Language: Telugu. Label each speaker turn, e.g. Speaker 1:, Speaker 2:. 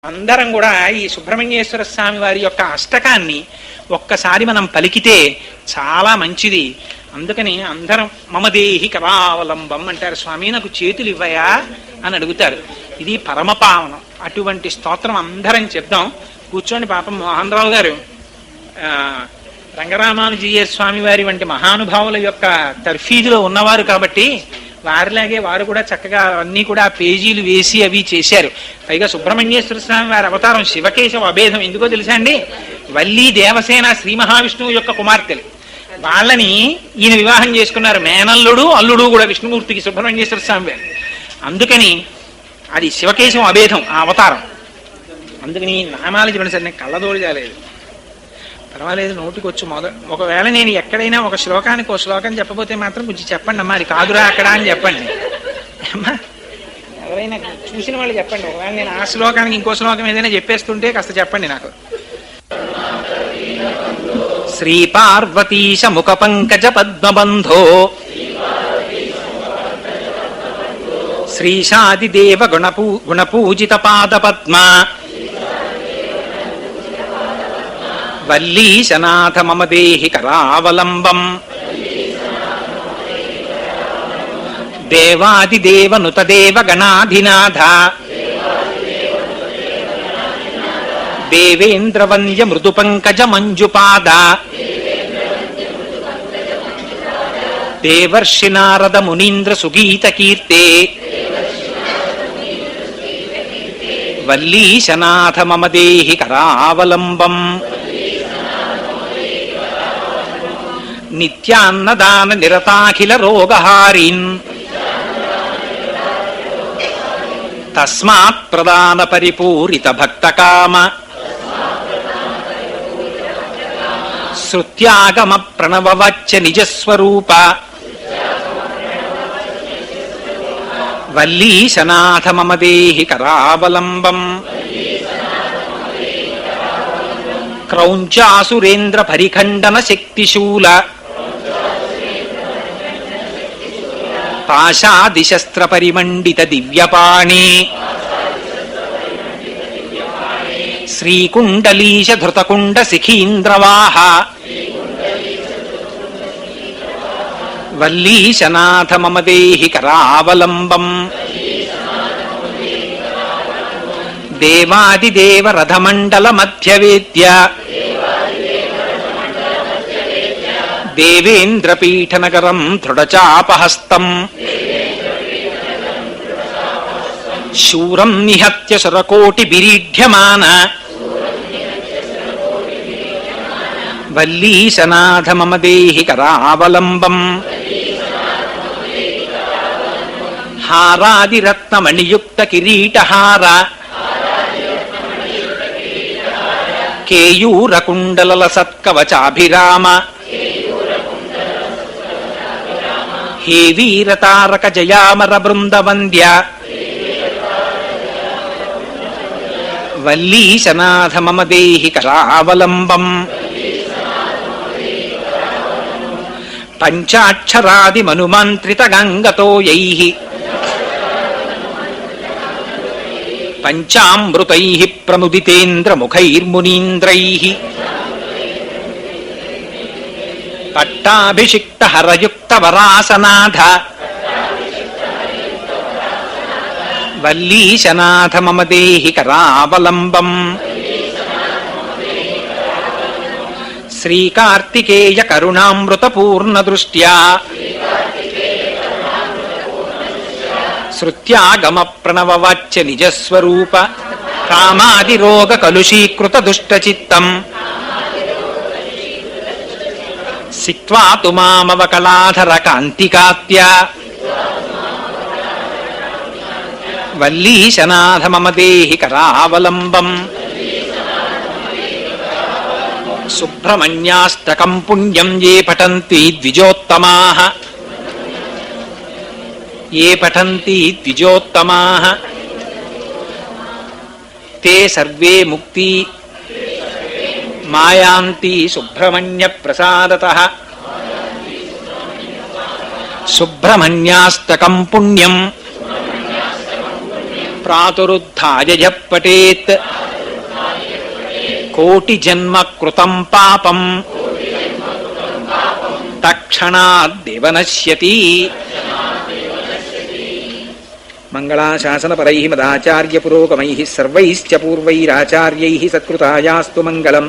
Speaker 1: అందరం కూడా ఈ సుబ్రహ్మణ్యేశ్వర స్వామి వారి యొక్క అష్టకాన్ని ఒక్కసారి మనం పలికితే చాలా మంచిది. అందుకని అందరం మమదేహి కరావలంబం అంటారు. స్వామి నాకు చేతులు ఇవ్వయా అని అడుగుతారు. ఇది పరమపావనం. అటువంటి స్తోత్రం అందరం చెప్దాం. కూర్చోండి. పాపం మోహన్ రావు గారు రంగరామానుజీయ స్వామి వారి వంటి మహానుభావుల యొక్క తర్ఫీదులో ఉన్నవారు కాబట్టి వారిలాగే వారు కూడా చక్కగా అన్ని కూడా పేజీలు వేసి అవి చేశారు. పైగా సుబ్రహ్మణ్యేశ్వర స్వామి వారి అవతారం శివకేశవ అభేదం. ఎందుకో తెలుసా అండి? వల్లి దేవసేన శ్రీ మహావిష్ణువు యొక్క కుమార్తెలు. వాళ్ళని ఈయన వివాహం చేసుకున్నారు. మేనల్లుడు అల్లుడు కూడా విష్ణుమూర్తికి సుబ్రహ్మణ్యేశ్వర స్వామి వారు. అందుకని అది శివకేశవ అభేదం ఆ అవతారం. అందుకని నామాలు చెప్పండి సార్. నేను కళ్ళదోడి కాలేదు, పర్వాలేదు, నోటికి వచ్చు ఒకవేళ నేను ఎక్కడైనా ఒక శ్లోకానికి ఒక శ్లోకం చెప్పబోతే మాత్రం కొంచెం చెప్పండి అమ్మా, అది కాదురా అక్కడ అని చెప్పండి అమ్మా. ఎవరైనా చూసిన వాళ్ళు చెప్పండి. ఒకవేళ నేను ఆ శ్లోకానికి ఇంకో శ్లోకం ఏదైనా చెప్పేస్తుంటే కాస్త చెప్పండి నాకు. శ్రీ పార్వతీశ ముఖ పంకజ పద్మబంధో శ్రీశాదిదేవ గుణపూజిత పాద పద్మ వల్లీశనాథ మమ దేహి కరావలంబం దేవాదిదేవ నుతదేవ గణాధినాథ దేవేంద్రవంద్య మృదు పంకజ మంజుపాద దేవర్షి నారద మునీంద్ర సుగీత కీర్తే వల్లీశనాథ మమ దేహి కరావలంబం నిత్యాన్నదాన నిరతాఖిల రోగహారీన్ తస్మాత్ ప్రదాన పరిపూరిత భక్తకామ శృత్యాగమ ప్రణవవచ్చ నిజస్వరూప వల్లీశనాథ మమ దేహి కరావలంబం క్రౌంచాసురేంద్ర పరిఖండన శక్తిశూల పాశాదిశస్త్ర పరిమండిత దివ్యపాణి శ్రీకుండలీశ ధృతకుండ శిఖీంద్రవాహ వల్లీశనాథ మమ దేహి కరావలంబం దేవాదిదేవ రథమండల మధ్యవేద్య దేవేంద్రపీఠనగరం దృఢచాపహస్తం శూరం నిహత్య సురకోటి బిరీఢ్యమాన వల్లీశనాథ మమ దేహి కరావలంబం హారాదిరత్నమణియుక్త కిరీటహార కేయూరకుండలల సత్కవచాభిరామ హే వీరతారక జయామర బృందవంద్య వల్లీశనాథ మమ దేహి కరావలంబం పంచాక్షరాది మనుమంత్రిత గంగతోయైః పంచామృతైః ప్రముదితేంద్ర ముఖైర్మునీంద్రైః పట్టాభిషిక్త హరయుక్త వరాసనాథ వల్లీశనాథ మమ దేహి కరావలంబం శ్రీకార్తికేయ కరుణామృత పూర్ణ దృష్ట్యా శృత్యాగమ ప్రణవవాచ్య నిజస్వరూప కామాదిరోగ కలుషీకృత దుష్టచిత్తం సిక్త్వా తు మామవకళాధర కాంతికాత్య వల్లీశనాథ మమ దేహి కరావలంబం సుబ్రహ్మణ్యాష్టకం పుణ్యం ఏ పఠంతి ద్విజోత్తమాః ఏ పఠంతి ద్విజోత్తమాః తే సర్వే ముక్తి మాయాంతి సుబ్రహ్మణ్య ప్రసాదతః సుబ్రహ్మణ్యాష్టకం పుణ్యం ప్రాతురుద్ధాయ పఠేత్ కోటి జన్మ కృతం పాపం తక్షణాదేవ నశ్యతి. మంగళాశాసనపరైః మదాచార్య పురోగమైః సర్వైశ్చ పూర్వైరాచార్యైః సత్కృతాయాస్తు మంగళం.